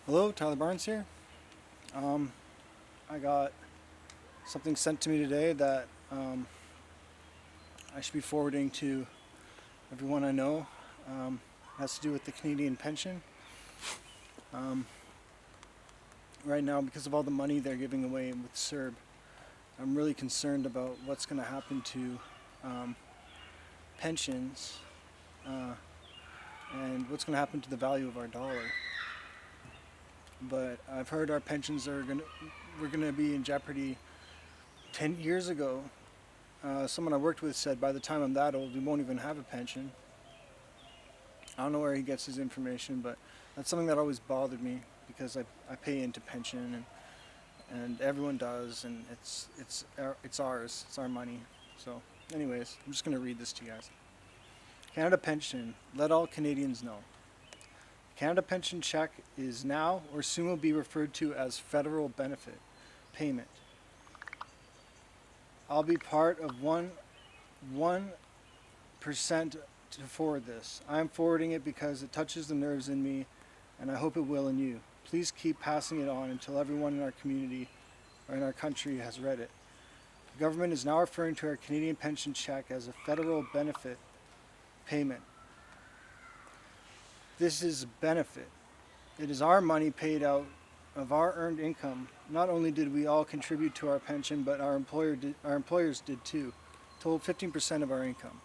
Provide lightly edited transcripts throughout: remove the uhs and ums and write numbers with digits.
Hello, Tyler Barnes here. Um, I got something sent to me today that I should be forwarding to everyone I know. It has to do with the Canadian pension. Um, right now, because of all the money they're giving away with CERB, I'm really concerned about what's going to happen to um, pensions uh, and what's going to happen to the value of our dollar. But I've heard our pensions we're going to be in jeopardy. 10 years ago, someone I worked with said by the time I'm that old, we won't even have a pension. I don't know where he gets his information, but that's something that always bothered me because I pay into pension and everyone does, and it's ours, it's our money. So, anyways, I'm just gonna read this to you guys. Canada Pension. Let all Canadians know. Canada Pension check is now or soon will be referred to as federal benefit payment. I'll be part of one percent to forward this. I am forwarding it because it touches the nerves in me, and I hope it will in you. Please keep passing it on until everyone in our community or in our country has read it. The government is now referring to our Canadian pension check as a federal benefit payment. This is benefit. It is our money paid out of our earned income. Not only did we all contribute to our pension, but our employers did too. Total 15% of our income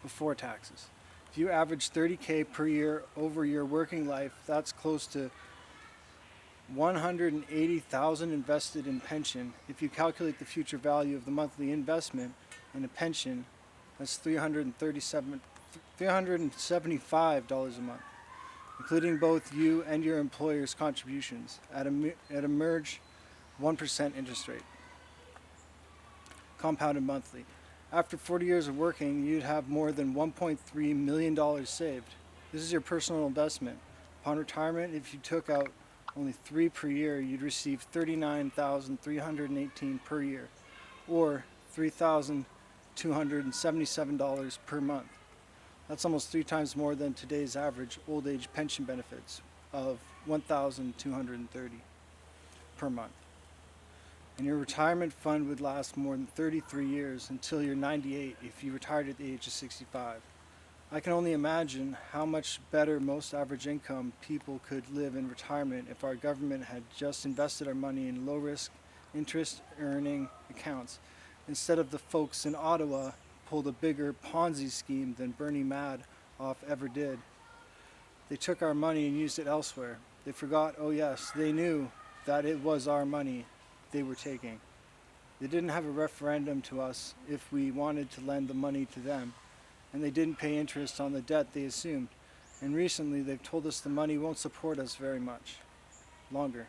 before taxes. If you average 30K per year over your working life, that's close to 180,000 invested in pension. If you calculate the future value of the monthly investment in a pension, that's $375 a month, including both you and your employer's contributions at a merged 1% interest rate, compounded monthly. After 40 years of working, you'd have more than $1.3 million saved. This is your personal investment. Upon retirement, if you took out only 3 per year, you'd receive $39,318 per year, or $3,277 per month. That's almost 3 times more than today's average old age pension benefits of $1,230 per month. And your retirement fund would last more than 33 years until you're 98 if you retired at the age of 65. I can only imagine how much better most average income people could live in retirement if our government had just invested our money in low risk interest earning accounts instead of the folks in Ottawa pulled a bigger Ponzi scheme than Bernie Madoff ever did. They took our money and used it elsewhere. They forgot, oh yes, they knew that it was our money they were taking. They didn't have a referendum to us if we wanted to lend the money to them, and they didn't pay interest on the debt they assumed. And recently they've told us the money won't support us very much longer.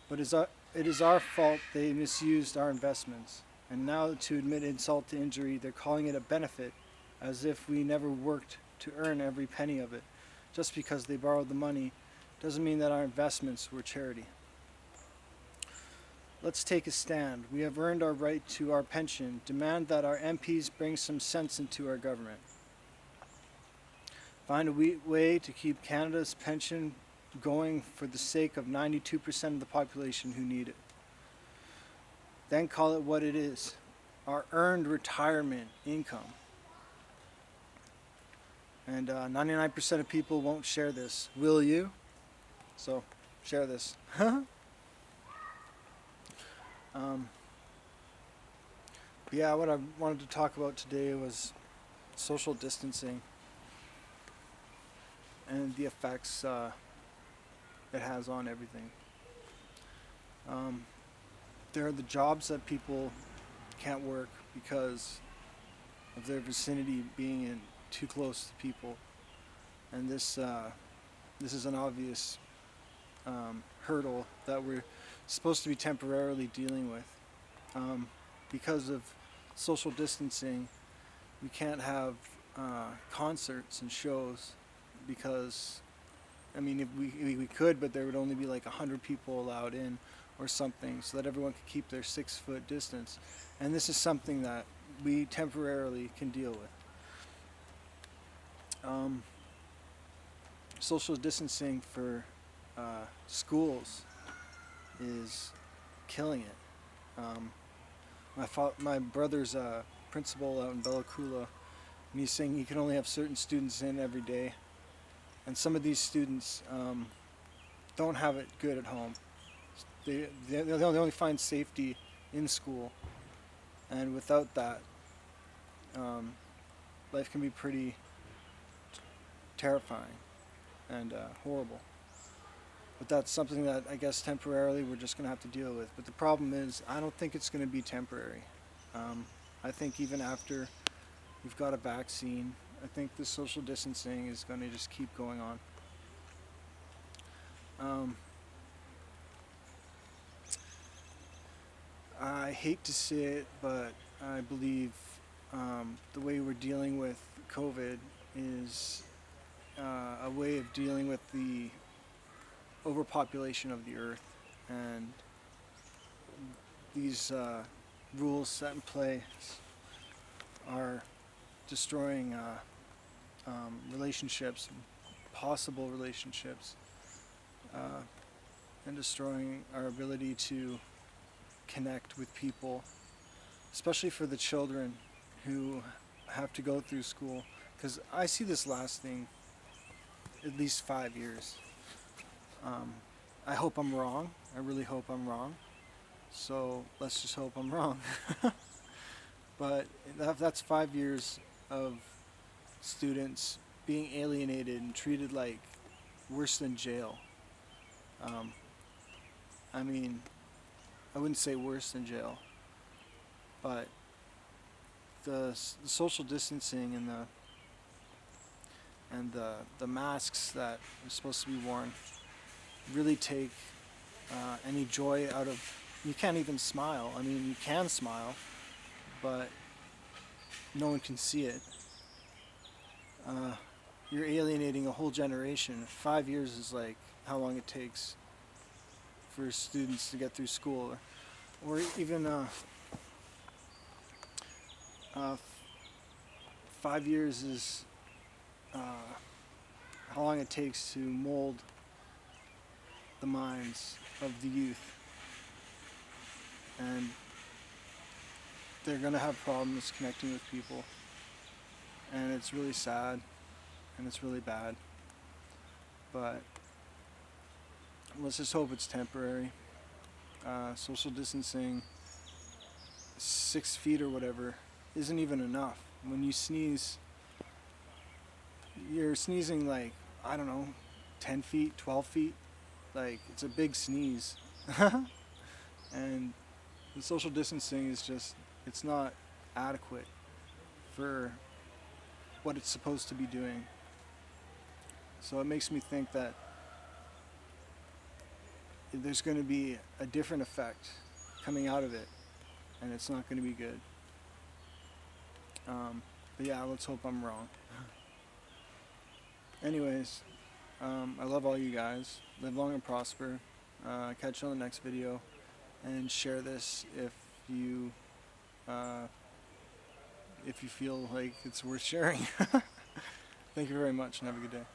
But it is our fault they misused our investments. And now, to admit insult to injury, they're calling it a benefit, as if we never worked to earn every penny of it. Just because they borrowed the money doesn't mean that our investments were charity. Let's take a stand. We have earned our right to our pension. Demand that our MPs bring some sense into our government. Find a way to keep Canada's pension going for the sake of 92% of the population who need it. Then call it what it is, our earned retirement income. And 99% of people won't share this. Will you? So, share this. Yeah, what I wanted to talk about today was social distancing and the effects it has on everything. There are the jobs that people can't work because of their vicinity being in too close to people, and this is an obvious hurdle that we're supposed to be temporarily dealing with. Because of social distancing, we can't have concerts and shows because, I mean, if we could, but there would only be like 100 people allowed in or something, so that everyone could keep their 6-foot distance. And this is something that we temporarily can deal with. social distancing for schools is killing it. My brother's a principal out in Bella Coola, and he's saying he can only have certain students in every day, and some of these students don't have it good at home. They only find safety in school, and without that, life can be pretty terrifying and horrible. But that's something that I guess temporarily we're just going to have to deal with. But the problem is, I don't think it's going to be temporary. I think even after we've got a vaccine, I think the social distancing is going to just keep going on. I hate to say it, but I believe the way we're dealing with COVID is a way of dealing with the overpopulation of the earth, and these rules set in place are destroying relationships, possible relationships, and destroying our ability to connect with people, especially for the children who have to go through school, because I see this lasting at least 5 years. I hope I'm wrong. I really hope I'm wrong. So let's just hope I'm wrong. But that's 5 years of students being alienated and treated like worse than jail. I mean, I wouldn't say worse than jail, but the social distancing and the masks that are supposed to be worn really take any joy out of. You can't even smile. I mean, you can smile, but no one can see it. You're alienating a whole generation. 5 years is like how long it takes for students to get through school, or even 5 years is how long it takes to mold the minds of the youth, and they're going to have problems connecting with people, and it's really sad and it's really bad, but let's just hope it's temporary. Social distancing, 6 feet or whatever, isn't even enough. When you sneeze, you're sneezing like, I don't know, 10 feet, 12 feet. Like, it's a big sneeze. And the social distancing is just, it's not adequate for what it's supposed to be doing. So it makes me think that there's going to be a different effect coming out of it, and it's not going to be good. But yeah, let's hope I'm wrong. Anyways, I love all you guys. Live long and prosper. Catch you on the next video, and share this if you feel like it's worth sharing. Thank you very much, and have a good day.